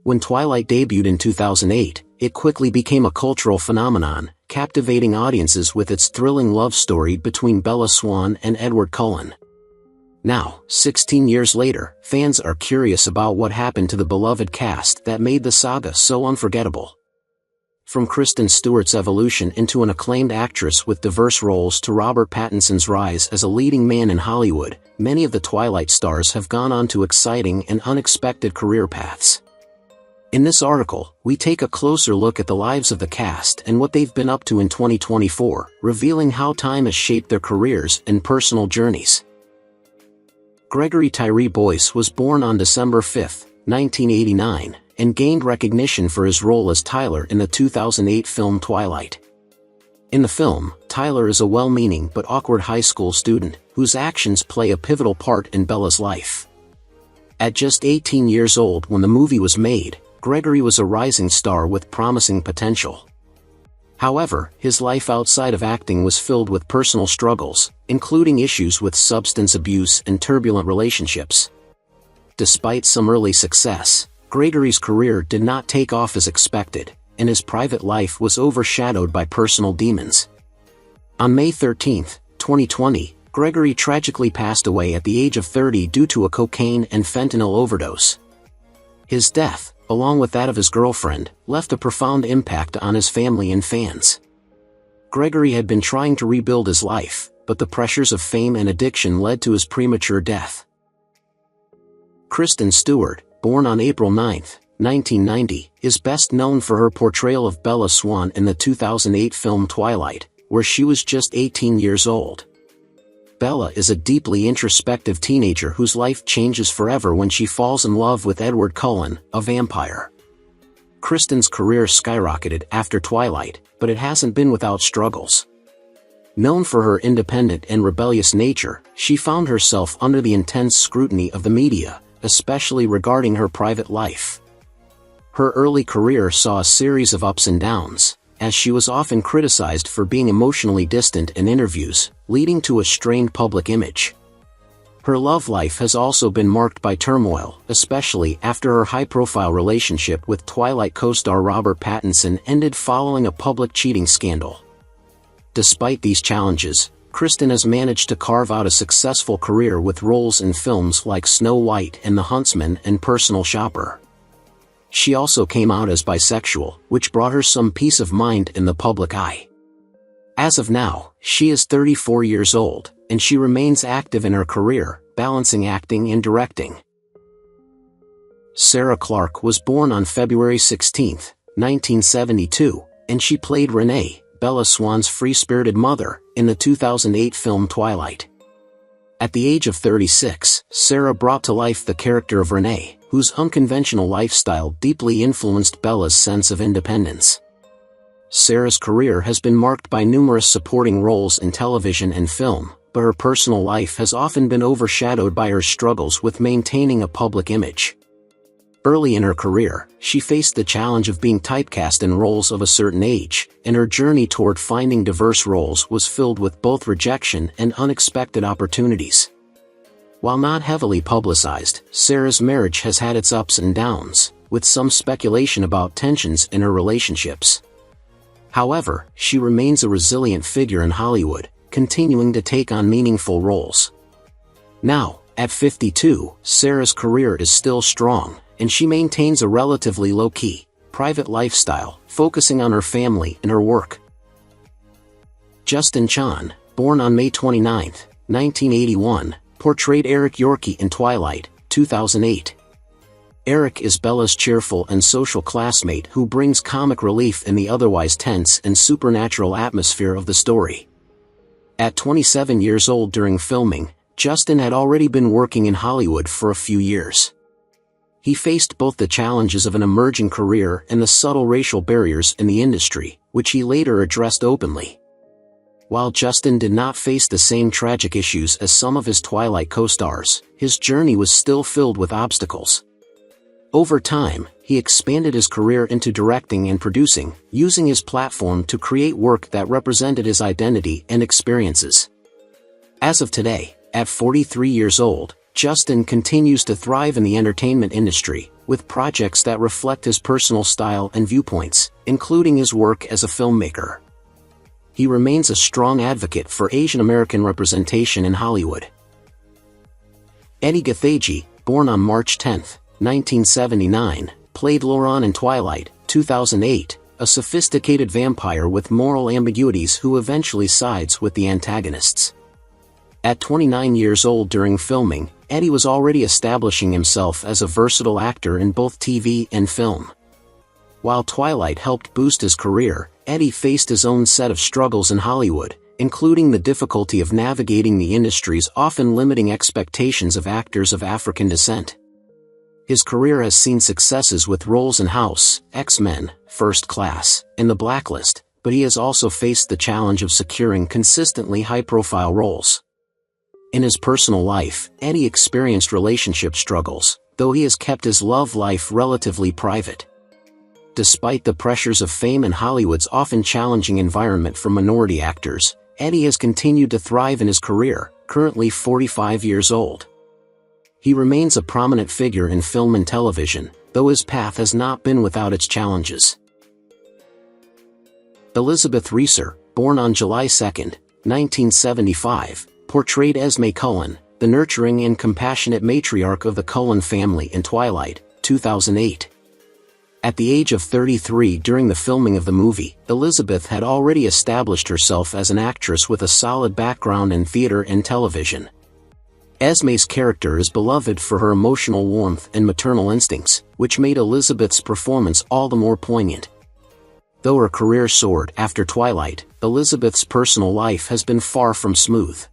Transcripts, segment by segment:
When Twilight debuted in 2008, it quickly became a cultural phenomenon, captivating audiences with its thrilling love story between Bella Swan and Edward Cullen. Now, 16 years later, fans are curious about what happened to the beloved cast that made the saga so unforgettable. From Kristen Stewart's evolution into an acclaimed actress with diverse roles to Robert Pattinson's rise as a leading man in Hollywood, many of the Twilight stars have gone on to exciting and unexpected career paths. In this article, we take a closer look at the lives of the cast and what they've been up to in 2024, revealing how time has shaped their careers and personal journeys. Gregory T Boyce was born on December 5, 1989, and gained recognition for his role as Tyler in the 2008 film Twilight. In the film, Tyler is a well-meaning but awkward high school student, whose actions play a pivotal part in Bella's life. At just 18 years old when the movie was made, Gregory was a rising star with promising potential. However, his life outside of acting was filled with personal struggles, including issues with substance abuse and turbulent relationships. Despite some early success, Gregory's career did not take off as expected, and his private life was overshadowed by personal demons. On May 13, 2020, Gregory tragically passed away at the age of 30 due to a cocaine and fentanyl overdose. His death, along with that of his girlfriend, left a profound impact on his family and fans. Gregory had been trying to rebuild his life, but the pressures of fame and addiction led to his premature death. Kristen Stewart, born on April 9, 1990, is best known for her portrayal of Bella Swan in the 2008 film Twilight, where she was just 18 years old. Bella is a deeply introspective teenager whose life changes forever when she falls in love with Edward Cullen, a vampire. Kristen's career skyrocketed after Twilight, but it hasn't been without struggles. Known for her independent and rebellious nature, she found herself under the intense scrutiny of the media, especially regarding her private life. Her early career saw a series of ups and downs, as she was often criticized for being emotionally distant in interviews, leading to a strained public image. Her love life has also been marked by turmoil, especially after her high-profile relationship with Twilight co-star Robert Pattinson ended following a public cheating scandal. Despite these challenges, Kristen has managed to carve out a successful career with roles in films like Snow White and the Huntsman and Personal Shopper. She also came out as bisexual, which brought her some peace of mind in the public eye. As of now, she is 34 years old, and she remains active in her career, balancing acting and directing. Sarah Clarke was born on February 16, 1972, and she played Renee, Bella Swan's free-spirited mother, in the 2008 film Twilight. At the age of 36, Sarah brought to life the character of Renee, whose unconventional lifestyle deeply influenced Bella's sense of independence. Sarah's career has been marked by numerous supporting roles in television and film, but her personal life has often been overshadowed by her struggles with maintaining a public image. Early in her career, she faced the challenge of being typecast in roles of a certain age, and her journey toward finding diverse roles was filled with both rejection and unexpected opportunities. While not heavily publicized, Sarah's marriage has had its ups and downs, with some speculation about tensions in her relationships. However, she remains a resilient figure in Hollywood, continuing to take on meaningful roles. Now, at 52, Sarah's career is still strong, and she maintains a relatively low-key, private lifestyle, focusing on her family and her work. Justin Chon, born on May 29, 1981, portrayed Eric Yorkie in Twilight, 2008. Eric is Bella's cheerful and social classmate who brings comic relief in the otherwise tense and supernatural atmosphere of the story. At 27 years old during filming, Justin had already been working in Hollywood for a few years. He faced both the challenges of an emerging career and the subtle racial barriers in the industry, which he later addressed openly. While Justin did not face the same tragic issues as some of his Twilight co-stars, his journey was still filled with obstacles. Over time, he expanded his career into directing and producing, using his platform to create work that represented his identity and experiences. As of today, at 43 years old, Justin continues to thrive in the entertainment industry, with projects that reflect his personal style and viewpoints, including his work as a filmmaker. He remains a strong advocate for Asian American representation in Hollywood. Edi Gathegi, born on March 10, 1979, played Laurent in Twilight, 2008, a sophisticated vampire with moral ambiguities who eventually sides with the antagonists. At 29 years old during filming, Edi was already establishing himself as a versatile actor in both TV and film. While Twilight helped boost his career, Edi faced his own set of struggles in Hollywood, including the difficulty of navigating the industry's often limiting expectations of actors of African descent. His career has seen successes with roles in House, X-Men, First Class, and The Blacklist, but he has also faced the challenge of securing consistently high-profile roles. In his personal life, Edi experienced relationship struggles, though he has kept his love life relatively private. Despite the pressures of fame and Hollywood's often challenging environment for minority actors, Edi has continued to thrive in his career, currently 45 years old. He remains a prominent figure in film and television, though his path has not been without its challenges. Elizabeth Reaser, born on July 2, 1975, portrayed Esme Cullen, the nurturing and compassionate matriarch of the Cullen family in Twilight, 2008. At the age of 33 during the filming of the movie, Elizabeth had already established herself as an actress with a solid background in theater and television. Esme's character is beloved for her emotional warmth and maternal instincts, which made Elizabeth's performance all the more poignant. Though her career soared after Twilight, Elizabeth's personal life has been far from smooth.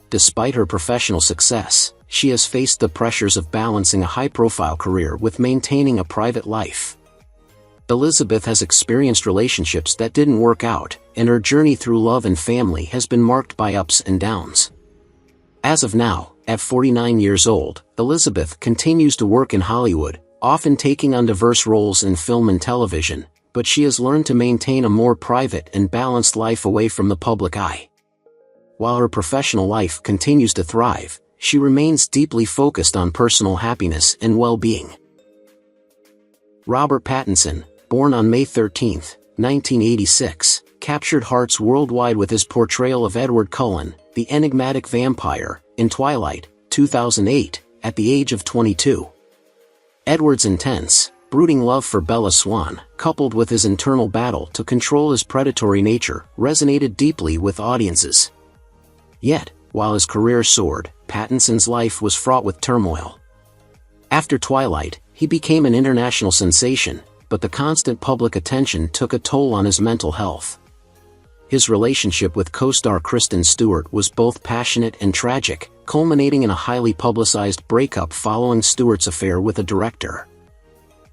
Despite her professional success, she has faced the pressures of balancing a high-profile career with maintaining a private life. Elizabeth has experienced relationships that didn't work out, and her journey through love and family has been marked by ups and downs. As of now, at 49 years old, Elizabeth continues to work in Hollywood, often taking on diverse roles in film and television, but she has learned to maintain a more private and balanced life away from the public eye. While her professional life continues to thrive, she remains deeply focused on personal happiness and well-being. Robert Pattinson, born on May 13, 1986, captured hearts worldwide with his portrayal of Edward Cullen, the enigmatic vampire, in Twilight, 2008, at the age of 22. Edward's intense, brooding love for Bella Swan, coupled with his internal battle to control his predatory nature, resonated deeply with audiences. Yet, while his career soared, Pattinson's life was fraught with turmoil. After Twilight, he became an international sensation, but the constant public attention took a toll on his mental health. His relationship with co-star Kristen Stewart was both passionate and tragic, culminating in a highly publicized breakup following Stewart's affair with a director.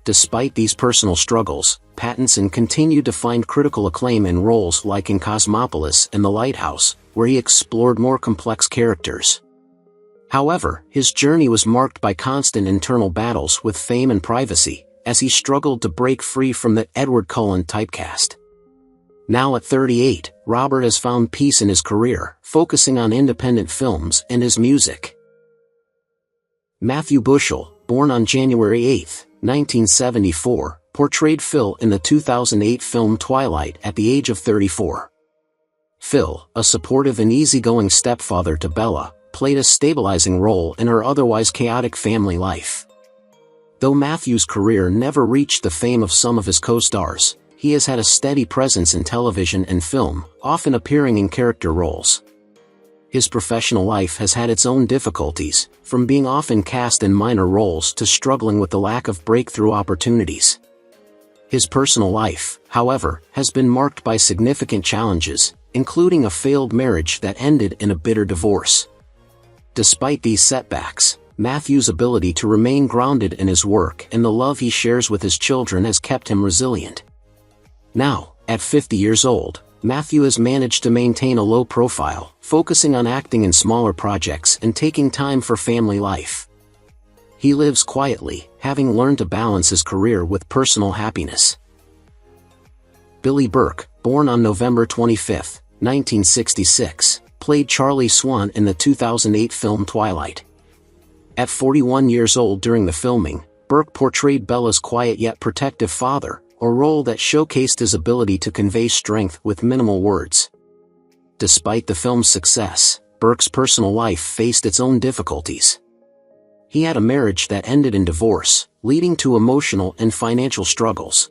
Despite these personal struggles, Pattinson continued to find critical acclaim in roles like in Cosmopolis and The Lighthouse, where he explored more complex characters. However, his journey was marked by constant internal battles with fame and privacy, as he struggled to break free from the Edward Cullen typecast. Now at 38, Robert has found peace in his career, focusing on independent films and his music. Matthew Bushell, born on January 8, 1974, portrayed Phil in the 2008 film Twilight at the age of 34. Phil, a supportive and easygoing stepfather to Bella, played a stabilizing role in her otherwise chaotic family life. Though Matthew's career never reached the fame of some of his co-stars, he has had a steady presence in television and film, often appearing in character roles. His professional life has had its own difficulties, from being often cast in minor roles to struggling with the lack of breakthrough opportunities. His personal life, however, has been marked by significant challenges, including a failed marriage that ended in a bitter divorce. Despite these setbacks, Matthew's ability to remain grounded in his work and the love he shares with his children has kept him resilient. Now, at 50 years old, Matthew has managed to maintain a low profile, focusing on acting in smaller projects and taking time for family life. He lives quietly, having learned to balance his career with personal happiness. Billy Burke, born on November 25, 1966, played Charlie Swan in the 2008 film Twilight. At 41 years old during the filming, Burke portrayed Bella's quiet yet protective father, a role that showcased his ability to convey strength with minimal words. Despite the film's success, Burke's personal life faced its own difficulties. He had a marriage that ended in divorce, leading to emotional and financial struggles.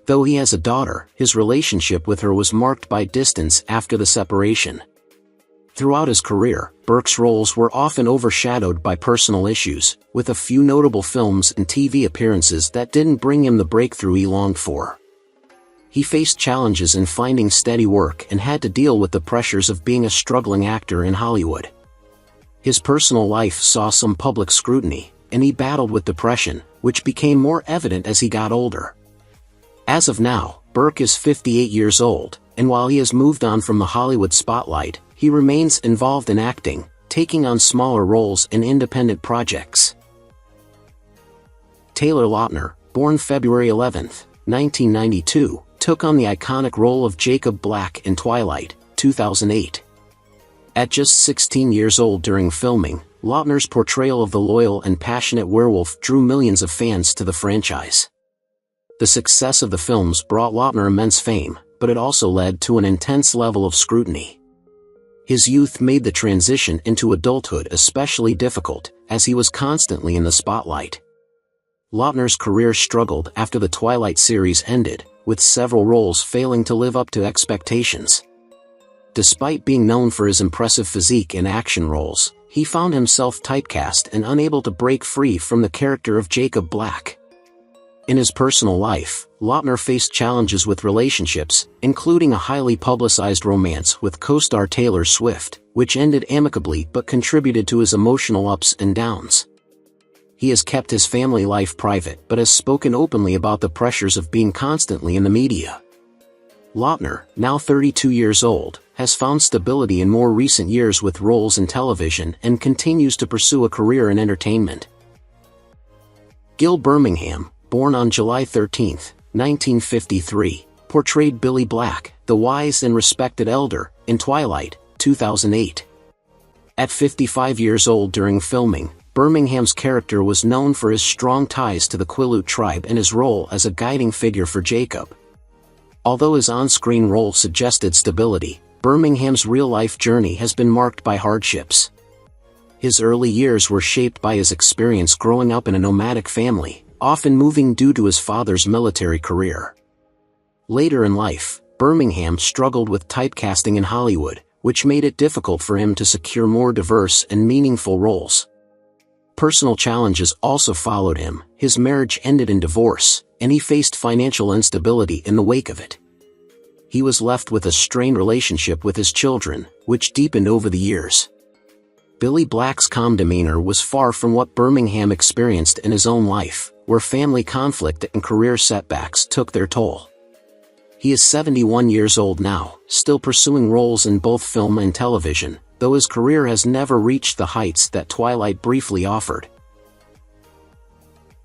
Though he has a daughter, his relationship with her was marked by distance after the separation. Throughout his career, Burke's roles were often overshadowed by personal issues, with a few notable films and TV appearances that didn't bring him the breakthrough he longed for. He faced challenges in finding steady work and had to deal with the pressures of being a struggling actor in Hollywood. His personal life saw some public scrutiny, and he battled with depression, which became more evident as he got older. As of now, Burke is 58 years old, and while he has moved on from the Hollywood spotlight, he remains involved in acting, taking on smaller roles in independent projects. Taylor Lautner, born February 11, 1992, took on the iconic role of Jacob Black in Twilight, 2008. At just 16 years old during filming, Lautner's portrayal of the loyal and passionate werewolf drew millions of fans to the franchise. The success of the films brought Lautner immense fame, but it also led to an intense level of scrutiny. His youth made the transition into adulthood especially difficult, as he was constantly in the spotlight. Lautner's career struggled after the Twilight series ended, with several roles failing to live up to expectations. Despite being known for his impressive physique in action roles, he found himself typecast and unable to break free from the character of Jacob Black. In his personal life, Lautner faced challenges with relationships, including a highly publicized romance with co-star Taylor Swift, which ended amicably but contributed to his emotional ups and downs. He has kept his family life private but has spoken openly about the pressures of being constantly in the media. Lautner, now 32 years old, has found stability in more recent years with roles in television and continues to pursue a career in entertainment. Gil Birmingham, born on July 13, 1953, portrayed Billy Black, the wise and respected elder, in Twilight, 2008. At 55 years old during filming, Birmingham's character was known for his strong ties to the Quileute tribe and his role as a guiding figure for Jacob. Although his on-screen role suggested stability, Birmingham's real-life journey has been marked by hardships. His early years were shaped by his experience growing up in a nomadic family, often moving due to his father's military career. Later in life, Birmingham struggled with typecasting in Hollywood, which made it difficult for him to secure more diverse and meaningful roles. Personal challenges also followed him. His marriage ended in divorce, and he faced financial instability in the wake of it. He was left with a strained relationship with his children, which deepened over the years. Billy Black's calm demeanor was far from what Birmingham experienced in his own life, where family conflict and career setbacks took their toll. He is 71 years old now, still pursuing roles in both film and television, though his career has never reached the heights that Twilight briefly offered.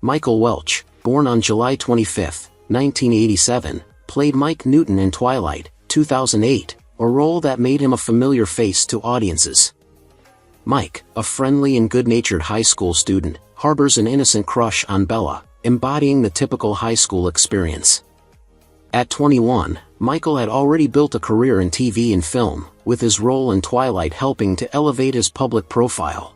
Michael Welch, born on July 25, 1987, played Mike Newton in Twilight, 2008, a role that made him a familiar face to audiences. Mike, a friendly and good-natured high school student, harbors an innocent crush on Bella, embodying the typical high school experience. At 21, Michael had already built a career in TV and film, with his role in Twilight helping to elevate his public profile.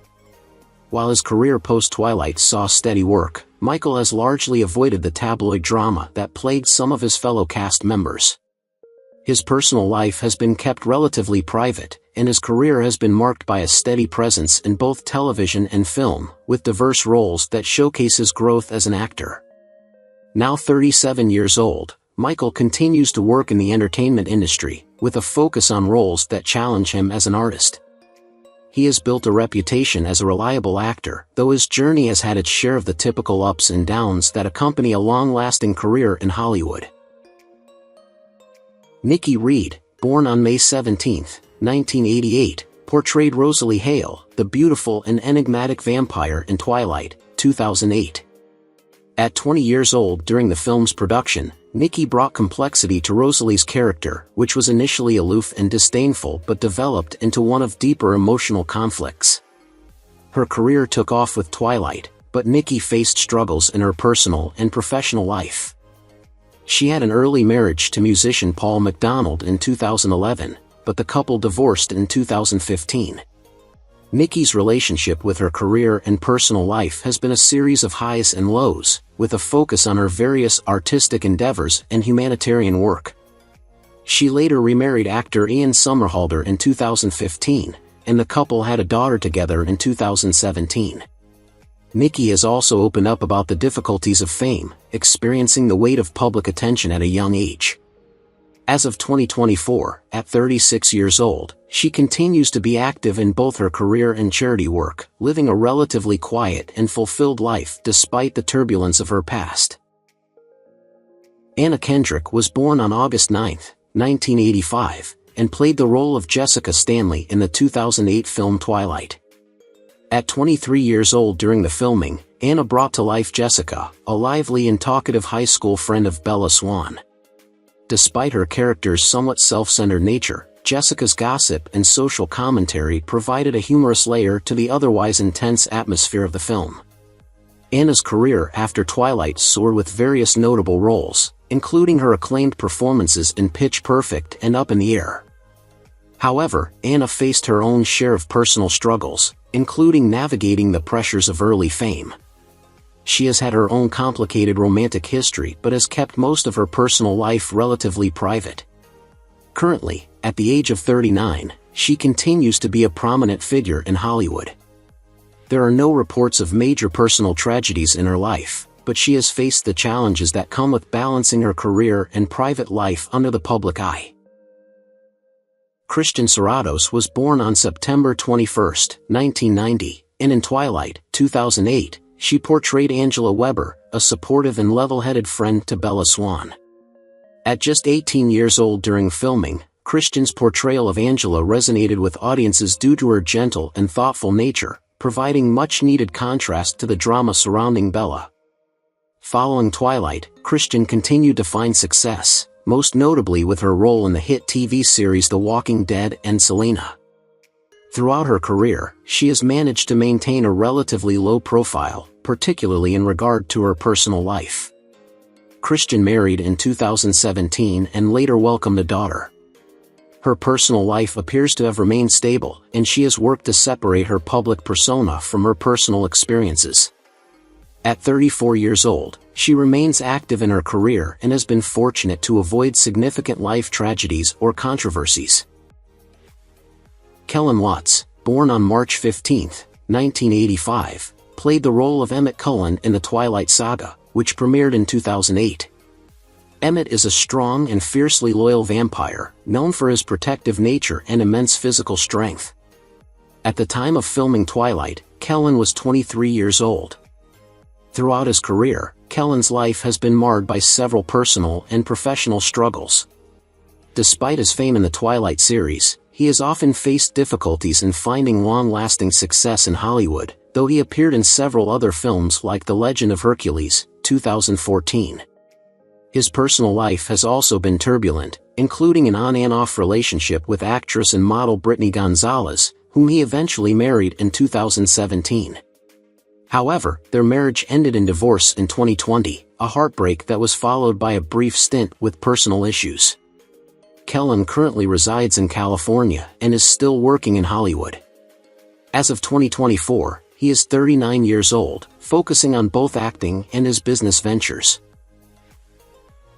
While his career post-Twilight saw steady work, Michael has largely avoided the tabloid drama that plagued some of his fellow cast members. His personal life has been kept relatively private, and his career has been marked by a steady presence in both television and film, with diverse roles that showcase his growth as an actor. Now 37 years old, Michael continues to work in the entertainment industry, with a focus on roles that challenge him as an artist. He has built a reputation as a reliable actor, though his journey has had its share of the typical ups and downs that accompany a long-lasting career in Hollywood. Nikki Reed, born on May 17, 1988, portrayed Rosalie Hale, the beautiful and enigmatic vampire in Twilight, 2008. At 20 years old during the film's production, Nikki brought complexity to Rosalie's character, which was initially aloof and disdainful but developed into one of deeper emotional conflicts. Her career took off with Twilight, but Nikki faced struggles in her personal and professional life. She had an early marriage to musician Paul McDonald in 2011, but the couple divorced in 2015. Nikki's relationship with her career and personal life has been a series of highs and lows, with a focus on her various artistic endeavors and humanitarian work. She later remarried actor Ian Somerhalder in 2015, and the couple had a daughter together in 2017. Nikki has also opened up about the difficulties of fame, experiencing the weight of public attention at a young age. As of 2024, at 36 years old, she continues to be active in both her career and charity work, living a relatively quiet and fulfilled life despite the turbulence of her past. Anna Kendrick was born on August 9, 1985, and played the role of Jessica Stanley in the 2008 film Twilight. At 23 years old during the filming, Anna brought to life Jessica, a lively and talkative high school friend of Bella Swan. Despite her character's somewhat self-centered nature, Jessica's gossip and social commentary provided a humorous layer to the otherwise intense atmosphere of the film. Anna's career after Twilight soared with various notable roles, including her acclaimed performances in Pitch Perfect and Up in the Air. However, Anna faced her own share of personal struggles, including navigating the pressures of early fame. She has had her own complicated romantic history but has kept most of her personal life relatively private. Currently, at the age of 39, she continues to be a prominent figure in Hollywood. There are no reports of major personal tragedies in her life, but she has faced the challenges that come with balancing her career and private life under the public eye. Christian Serratos was born on September 21, 1990, and in Twilight, 2008, she portrayed Angela Weber, a supportive and level-headed friend to Bella Swan. At just 18 years old during filming, Christian's portrayal of Angela resonated with audiences due to her gentle and thoughtful nature, providing much-needed contrast to the drama surrounding Bella. Following Twilight, Christian continued to find success, most notably with her role in the hit TV series The Walking Dead and Selena. Throughout her career, she has managed to maintain a relatively low profile, particularly in regard to her personal life. Christian married in 2017 and later welcomed a daughter. Her personal life appears to have remained stable, and she has worked to separate her public persona from her personal experiences. At 34 years old, she remains active in her career and has been fortunate to avoid significant life tragedies or controversies. Kellen Watts, born on March 15, 1985, played the role of Emmett Cullen in the Twilight Saga, which premiered in 2008. Emmett is a strong and fiercely loyal vampire, known for his protective nature and immense physical strength. At the time of filming Twilight, Kellen was 23 years old. Throughout his career, Kellen's life has been marred by several personal and professional struggles. Despite his fame in the Twilight series, he has often faced difficulties in finding long-lasting success in Hollywood, though he appeared in several other films like The Legend of Hercules, 2014. His personal life has also been turbulent, including an on-and-off relationship with actress and model Brittany Gonzalez, whom he eventually married in 2017. However, their marriage ended in divorce in 2020, a heartbreak that was followed by a brief stint with personal issues. Kellen currently resides in California and is still working in Hollywood. As of 2024, he is 39 years old, focusing on both acting and his business ventures.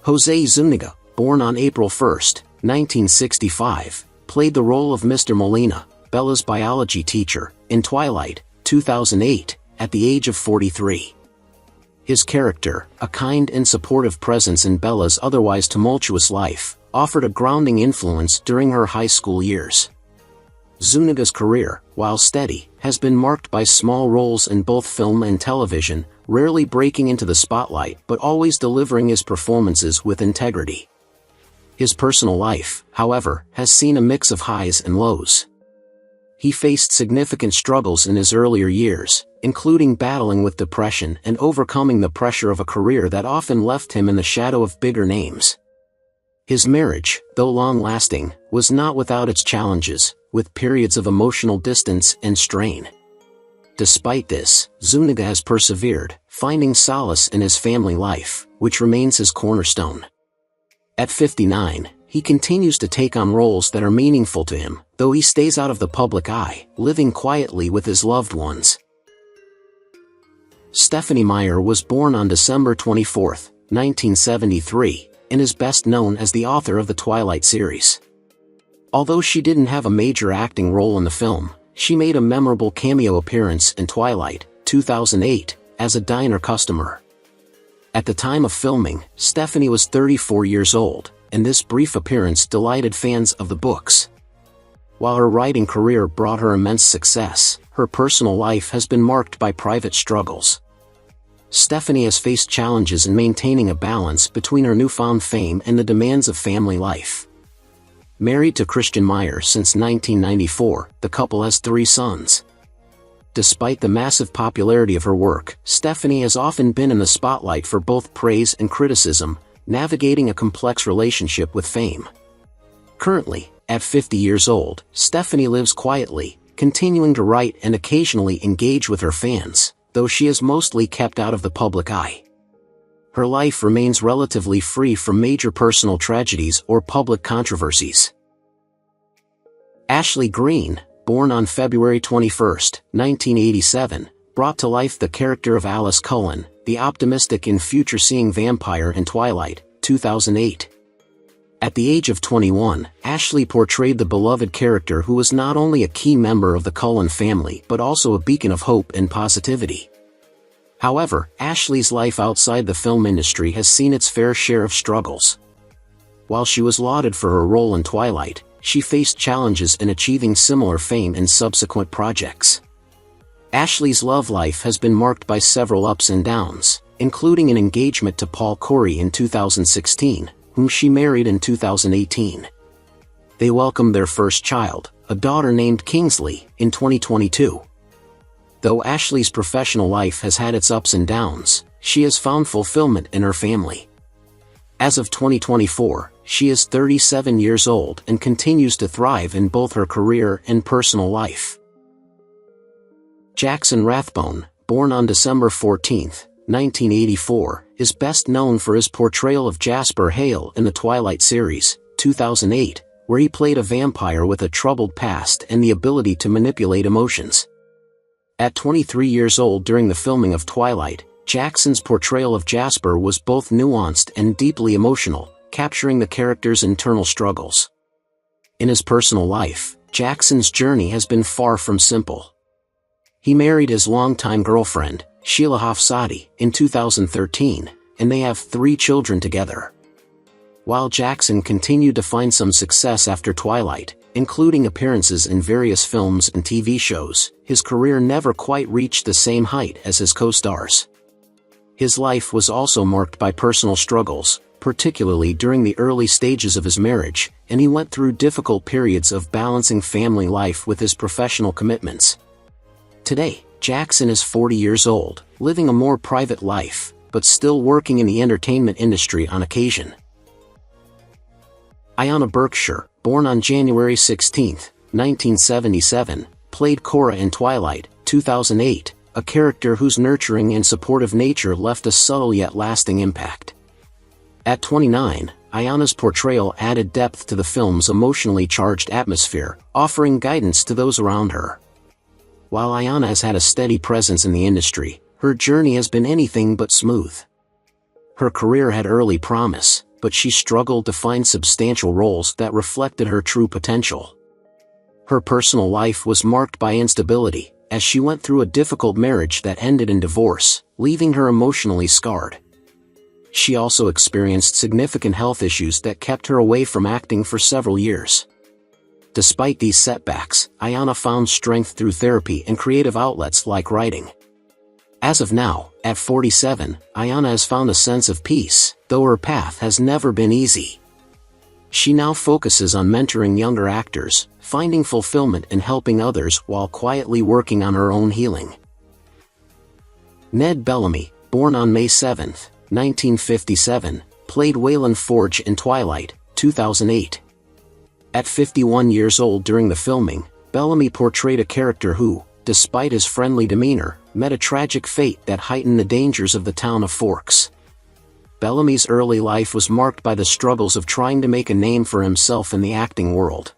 Jose Zuniga, born on April 1, 1965, played the role of Mr. Molina, Bella's biology teacher, in Twilight, 2008, at the age of 43. His character, a kind and supportive presence in Bella's otherwise tumultuous life, offered a grounding influence during her high school years. Zuniga's career, while steady, has been marked by small roles in both film and television, rarely breaking into the spotlight but always delivering his performances with integrity. His personal life, however, has seen a mix of highs and lows. He faced significant struggles in his earlier years, including battling with depression and overcoming the pressure of a career that often left him in the shadow of bigger names. His marriage, though long-lasting, was not without its challenges, with periods of emotional distance and strain. Despite this, Zuniga has persevered, finding solace in his family life, which remains his cornerstone. At 59, he continues to take on roles that are meaningful to him, though he stays out of the public eye, living quietly with his loved ones. Stephenie Meyer was born on December 24, 1973, and is best known as the author of the Twilight series. Although she didn't have a major acting role in the film, she made a memorable cameo appearance in Twilight, 2008, as a diner customer. At the time of filming, Stephenie was 34 years old, and this brief appearance delighted fans of the books. While her writing career brought her immense success, her personal life has been marked by private struggles. Stephenie has faced challenges in maintaining a balance between her newfound fame and the demands of family life. Married to Christian Meyer since 1994, the couple has 3 sons. Despite the massive popularity of her work, Stephenie has often been in the spotlight for both praise and criticism, navigating a complex relationship with fame. Currently, at 50 years old, Stephenie lives quietly, continuing to write and occasionally engage with her fans, though she is mostly kept out of the public eye. Her life remains relatively free from major personal tragedies or public controversies. Ashley Greene, born on February 21, 1987, brought to life the character of Alice Cullen, the optimistic and future-seeing vampire in Twilight, 2008. At the age of 21, Ashley portrayed the beloved character who was not only a key member of the Cullen family but also a beacon of hope and positivity. However, Ashley's life outside the film industry has seen its fair share of struggles. While she was lauded for her role in Twilight, she faced challenges in achieving similar fame in subsequent projects. Ashley's love life has been marked by several ups and downs, including an engagement to Paul Corey in 2016, whom she married in 2018. They welcomed their first child, a daughter named Kingsley, in 2022. Though Ashley's professional life has had its ups and downs, she has found fulfillment in her family. As of 2024, she is 37 years old and continues to thrive in both her career and personal life. Jackson Rathbone, born on December 14, 1984, is best known for his portrayal of Jasper Hale in the Twilight series, 2008, where he played a vampire with a troubled past and the ability to manipulate emotions. At 23 years old during the filming of Twilight, Jackson's portrayal of Jasper was both nuanced and deeply emotional, capturing the character's internal struggles. In his personal life, Jackson's journey has been far from simple. He married his longtime girlfriend, Sheila Hafsadi, in 2013, and they have 3 children together. While Jackson continued to find some success after Twilight, including appearances in various films and TV shows, his career never quite reached the same height as his co-stars. His life was also marked by personal struggles, particularly during the early stages of his marriage, and he went through difficult periods of balancing family life with his professional commitments. Today, Jackson is 40 years old, living a more private life, but still working in the entertainment industry on occasion. Ayana Burkshire, born on January 16, 1977, played Cora in Twilight, 2008, a character whose nurturing and supportive nature left a subtle yet lasting impact. At 29, Ayana's portrayal added depth to the film's emotionally charged atmosphere, offering guidance to those around her. While Ayana has had a steady presence in the industry, her journey has been anything but smooth. Her career had early promise, but she struggled to find substantial roles that reflected her true potential. Her personal life was marked by instability, as she went through a difficult marriage that ended in divorce, leaving her emotionally scarred. She also experienced significant health issues that kept her away from acting for several years. Despite these setbacks, Ayana found strength through therapy and creative outlets like writing. As of now, at 47, Ayana has found a sense of peace, though her path has never been easy. She now focuses on mentoring younger actors, finding fulfillment in helping others while quietly working on her own healing. Ned Bellamy, born on May 7, 1957, played Waylon Forge in Twilight, 2008. At 51 years old during the filming, Bellamy portrayed a character who, despite his friendly demeanor, met a tragic fate that heightened the dangers of the town of Forks. Bellamy's early life was marked by the struggles of trying to make a name for himself in the acting world.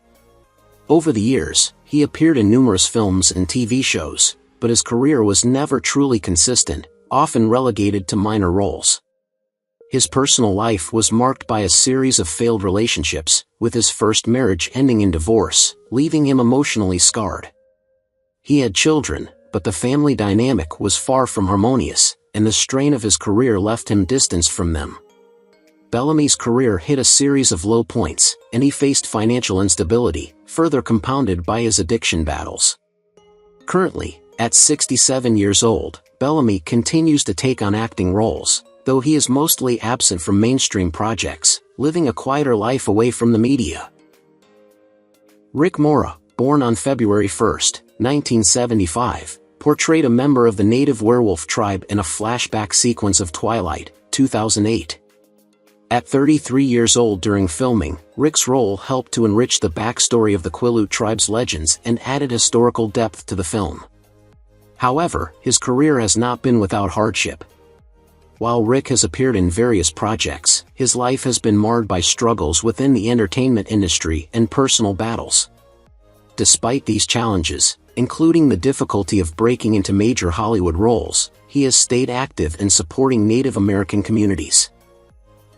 Over the years, he appeared in numerous films and TV shows, but his career was never truly consistent, often relegated to minor roles. His personal life was marked by a series of failed relationships, with his first marriage ending in divorce, leaving him emotionally scarred. He had children, but the family dynamic was far from harmonious, and the strain of his career left him distanced from them. Bellamy's career hit a series of low points, and he faced financial instability, further compounded by his addiction battles. Currently, at 67 years old, Bellamy continues to take on acting roles, though he is mostly absent from mainstream projects, living a quieter life away from the media. Rick Mora, born on February 1, 1975, portrayed a member of the native werewolf tribe in a flashback sequence of Twilight, 2008. At 33 years old during filming, Rick's role helped to enrich the backstory of the Quileute tribe's legends and added historical depth to the film. However, his career has not been without hardship. While Rick has appeared in various projects, his life has been marred by struggles within the entertainment industry and personal battles. Despite these challenges, including the difficulty of breaking into major Hollywood roles, he has stayed active in supporting Native American communities.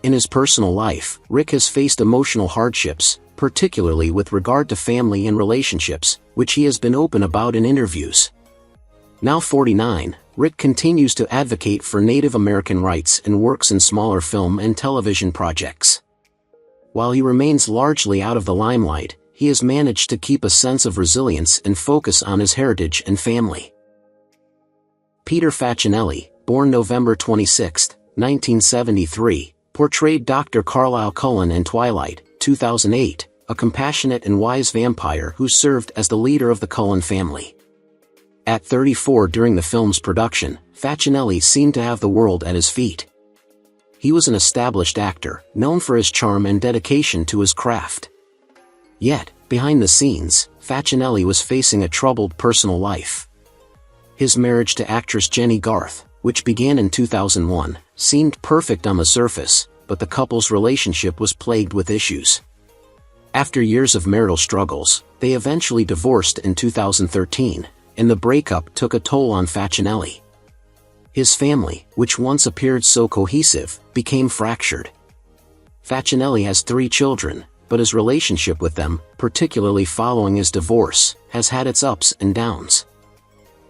In his personal life, Rick has faced emotional hardships, particularly with regard to family and relationships, which he has been open about in interviews. Now 49, Rick continues to advocate for Native American rights and works in smaller film and television projects. While he remains largely out of the limelight, he has managed to keep a sense of resilience and focus on his heritage and family. Peter Facinelli, born November 26, 1973, portrayed Dr. Carlisle Cullen in Twilight, 2008, a compassionate and wise vampire who served as the leader of the Cullen family. At 34 during the film's production, Facinelli seemed to have the world at his feet. He was an established actor, known for his charm and dedication to his craft. Yet, behind the scenes, Facinelli was facing a troubled personal life. His marriage to actress Jenny Garth, which began in 2001, seemed perfect on the surface, but the couple's relationship was plagued with issues. After years of marital struggles, they eventually divorced in 2013, and the breakup took a toll on Facinelli. His family, which once appeared so cohesive, became fractured. Facinelli has 3 children, but his relationship with them, particularly following his divorce, has had its ups and downs.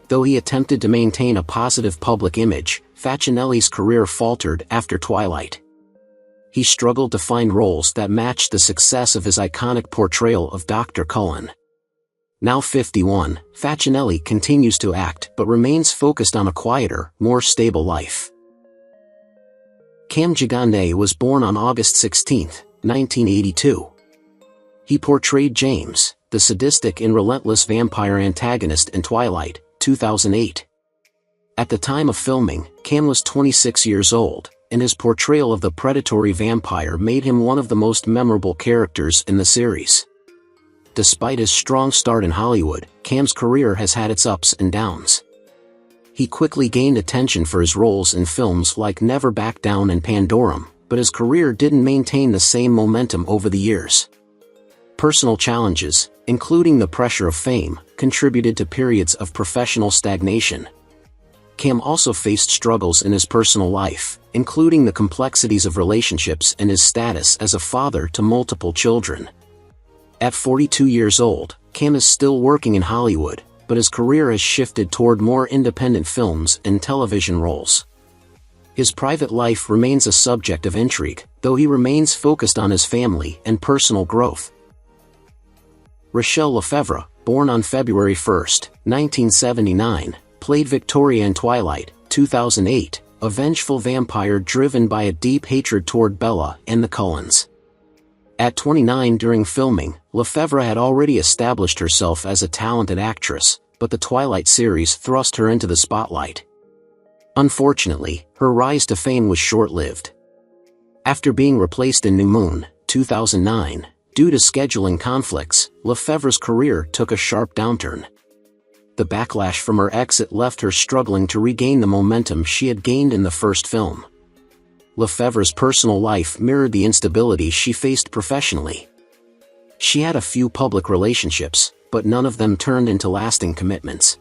Though he attempted to maintain a positive public image, Facinelli's career faltered after Twilight. He struggled to find roles that matched the success of his iconic portrayal of Dr. Cullen. Now 51, Facinelli continues to act but remains focused on a quieter, more stable life. Cam Gigandet was born on August 16, 1982. He portrayed James, the sadistic and relentless vampire antagonist in Twilight, 2008. At the time of filming, Cam was 26 years old, and his portrayal of the predatory vampire made him one of the most memorable characters in the series. Despite his strong start in Hollywood, Cam's career has had its ups and downs. He quickly gained attention for his roles in films like Never Back Down and Pandorum, but his career didn't maintain the same momentum over the years. Personal challenges, including the pressure of fame, contributed to periods of professional stagnation. Cam also faced struggles in his personal life, including the complexities of relationships and his status as a father to multiple children. At 42 years old, Cam is still working in Hollywood, but his career has shifted toward more independent films and television roles. His private life remains a subject of intrigue, though he remains focused on his family and personal growth. Rochelle Lefevre, born on February 1, 1979, played Victoria in Twilight, 2008, a vengeful vampire driven by a deep hatred toward Bella and the Cullens. At 29 during filming, Lefevre had already established herself as a talented actress, but the Twilight series thrust her into the spotlight. Unfortunately, her rise to fame was short-lived. After being replaced in New Moon, 2009, due to scheduling conflicts, Lefevre's career took a sharp downturn. the backlash from her exit left her struggling to regain the momentum she had gained in the first film. Lefevre's personal life mirrored the instability she faced professionally. She had a few public relationships, but none of them turned into lasting commitments.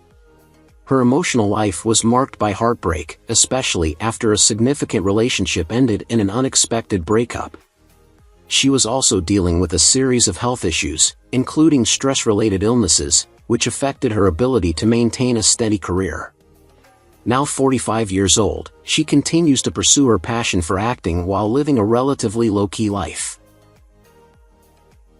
Her emotional life was marked by heartbreak, especially after a significant relationship ended in an unexpected breakup. She was also dealing with a series of health issues, including stress-related illnesses, which affected her ability to maintain a steady career. Now 45 years old, she continues to pursue her passion for acting while living a relatively low-key life.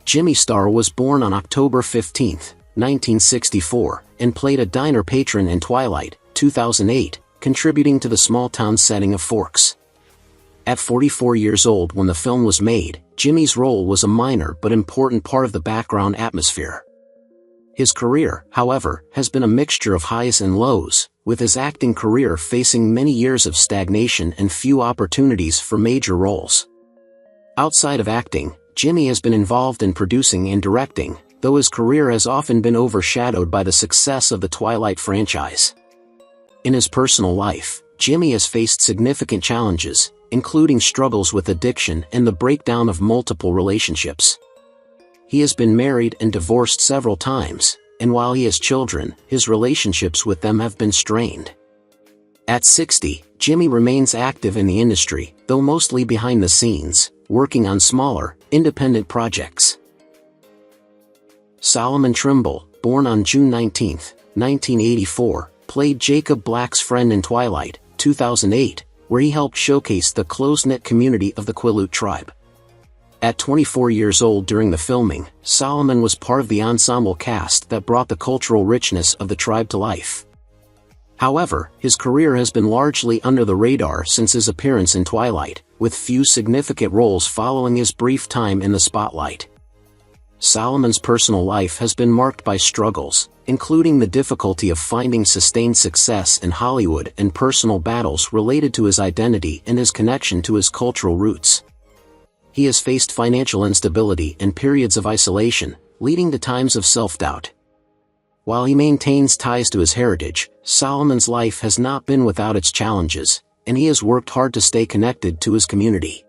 Jimmy Star was born on October 15, 1964, and played a diner patron in Twilight, 2008, contributing to the small-town setting of Forks. At 44 years old when the film was made, Jimmy's role was a minor but important part of the background atmosphere. His career, however, has been a mixture of highs and lows, with his acting career facing many years of stagnation and few opportunities for major roles. Outside of acting, Jimmy has been involved in producing and directing, though his career has often been overshadowed by the success of the Twilight franchise. In his personal life, Jimmy has faced significant challenges, including struggles with addiction and the breakdown of multiple relationships. He has been married and divorced several times, and while he has children, his relationships with them have been strained. At 60, Jimmy remains active in the industry, though mostly behind the scenes, working on smaller, independent projects. Solomon Trimble, born on June 19, 1984, played Jacob Black's friend in Twilight, 2008, where he helped showcase the close-knit community of the Quileute tribe. At 24 years old during the filming, Solomon was part of the ensemble cast that brought the cultural richness of the tribe to life. However, his career has been largely under the radar since his appearance in Twilight, with few significant roles following his brief time in the spotlight. Solomon's personal life has been marked by struggles, including the difficulty of finding sustained success in Hollywood and personal battles related to his identity and his connection to his cultural roots. He has faced financial instability and periods of isolation, leading to times of self-doubt. While he maintains ties to his heritage, Solomon's life has not been without its challenges, and he has worked hard to stay connected to his community.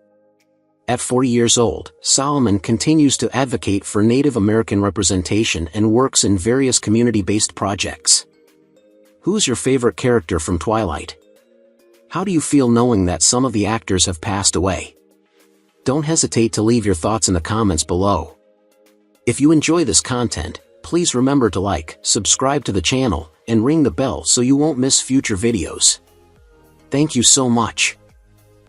At 40 years old, Solomon continues to advocate for Native American representation and works in various community-based projects. Who's your favorite character from Twilight? How do you feel knowing that some of the actors have passed away? Don't hesitate to leave your thoughts in the comments below. If you enjoy this content, please remember to like, subscribe to the channel, and ring the bell so you won't miss future videos. Thank you so much.